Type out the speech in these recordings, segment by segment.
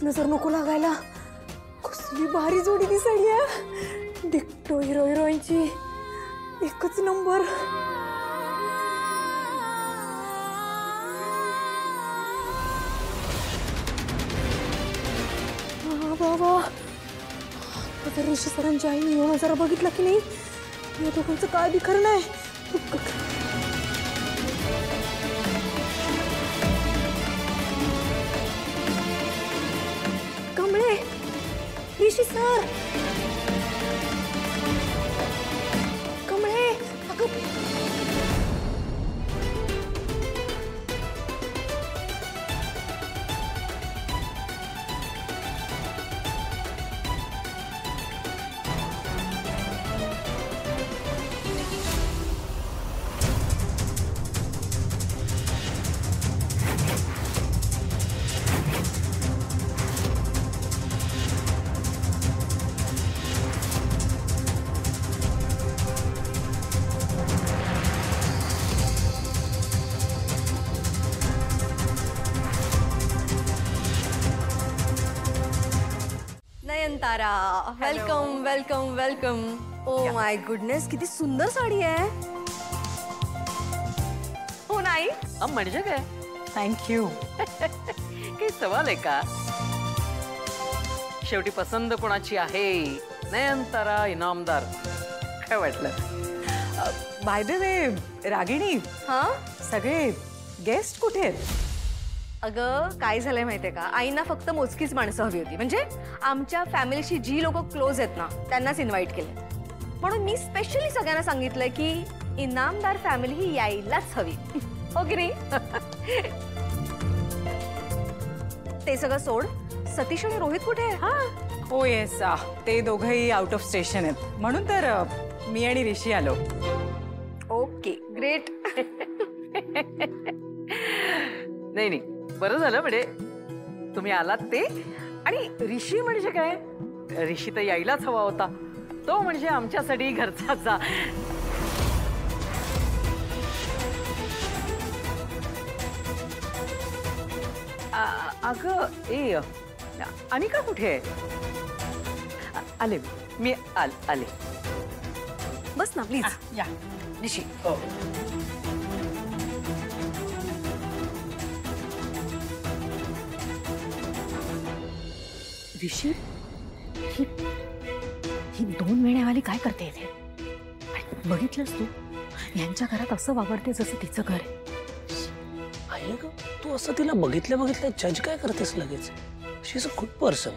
नजर नको लागायला. कसली भारी जोडी दिसायली. डिक्टो हिरो हिरोईनची एकच नंबर. बाबा आता ऋषी सरांच्या आईने येऊन जरा बघितलं की नाही, या दोघांचं काय बी खरं नाही. कमळे, ऋषी सर, कमळे अगं. Nayanthara, welcome welcome welcome. Oh my goodness, किती सुंदर साडी आहे. हो नाही म्हणजे काय? थँक्यू. काही सवाल आहे का? शेवटी पसंत कोणाची आहे? नयनतारा इनामदार. काय वाटलं? बाय द वे रागिणी, हा सगळे गेस्ट कुठे आहेत? अगं काय झालंय माहितीये का, आईना फक्त मोजकीच माणसं हवी होती. म्हणजे आमच्या फॅमिलीशी जी लोक क्लोज आहेत ना त्यांनाच इन्व्हाइट केले. म्हणून मी स्पेशली सगळ्यांना सांगितलंय की इनामदार फॅमिली ही यायलाच हवी. हो की नाही? ते सगळं सोड, सतीश आणि रोहित कुठे आहे? हा हो येस, ते दोघंही आउट ऑफ स्टेशन आहेत. म्हणून तर मी आणि ऋषी आलो. Okay great. नाही नाही, बरं झालं म्हणजे तुम्ही आलात ते. आणि ऋषी म्हणजे काय? ऋषी तर यायलाच हवा होता. तो म्हणजे आमच्यासाठी घरचा. अगं ए अनिका कुठे आहे? आले मी आले. बस ना प्लीज. या ऋषी. ऋषी, ही 2 वेळेवाली काय करते इथे? बघितलंस तू, यांच्या घरात असं वावरते जसं तिचं घर आहे. आहे ग, तू असं तिला बघितल्या बघितल्या जज काय करतेस लगेच? शी इज अ गुड पर्सन.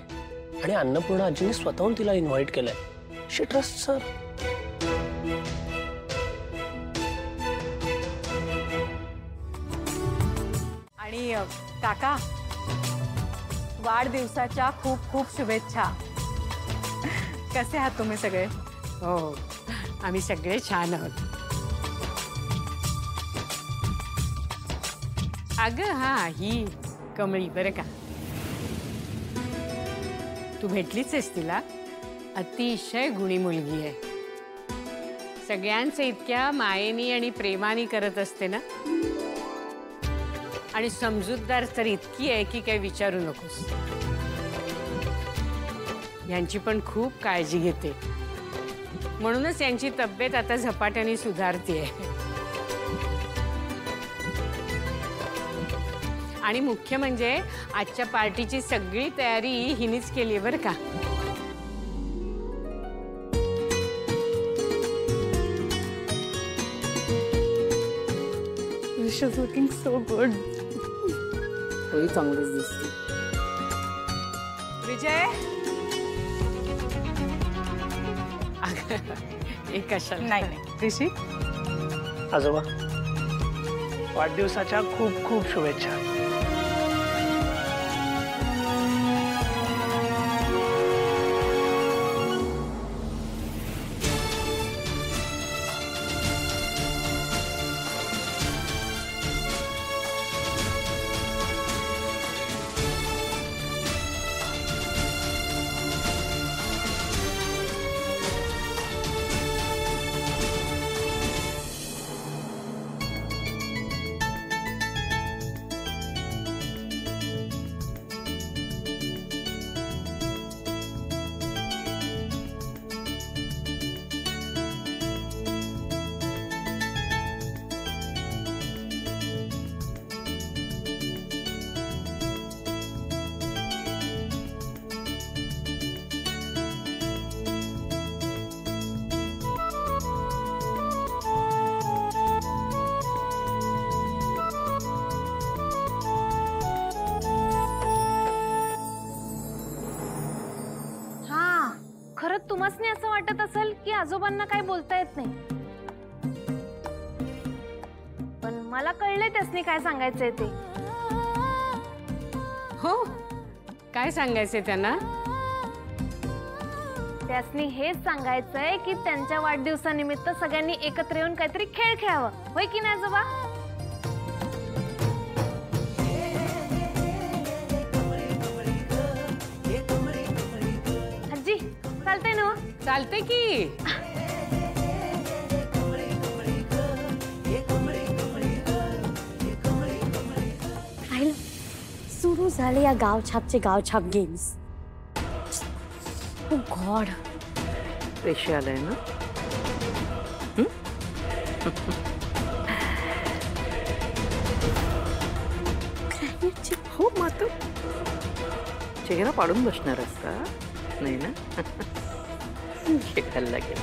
आणि अन्नपूर्णा आजीने स्वतःहून तिला इन्व्हाइट केलंय. शी ट्रस्ट सर. आणि काका, वाढदिवसाच्या खूप खूप शुभेच्छा. कसे आहात तुम्ही सगळे? हो, आम्ही सगळे छान आहोत. अगं हा, ही कमळी बरं का. तू भेटलीच आहेस तिला. अतिशय गुणी मुलगी आहे. सगळ्यांचं इतक्या मायेनी आणि प्रेमाने करत असते ना. आणि समजूतदार तर इतकी आहे की काही विचारू नकोस. यांची पण खूप काळजी घेते. म्हणूनच यांची तब्येत आता झपाट्याने सुधारते. आणि मुख्य म्हणजे आजच्या पार्टीची सगळी तयारी हिनीच केली बरं का. She's looking so good. तोही चांगलीच दिसते. विजय, एक कशाला नाही ऋषी, आजोबा, वाढदिवसाच्या खूप खूप शुभेच्छा. खरंच तुम्हासनी असं वाटत असेल की आजोबांना काय बोलता येत नाही, पण मला कळलंय त्यासनी काय सांगायचंय ते. हो, काय सांगायचंय त्यांना? त्यासनी हेच सांगायचंय की त्यांच्या वाढदिवसानिमित्त सगळ्यांनी एकत्र येऊन काहीतरी खेळ खेळावं, होय की नाही आजोबा? आजी चालतंय ना? चालते की. पाहिलं, सुरू झाले या गावछापचे गावछाप गेम्स. ओ गॉड. पैसे आलाय ना? हो मातू चेहरा पाडून बसणार का? नाही ना? खेळायला लागेल.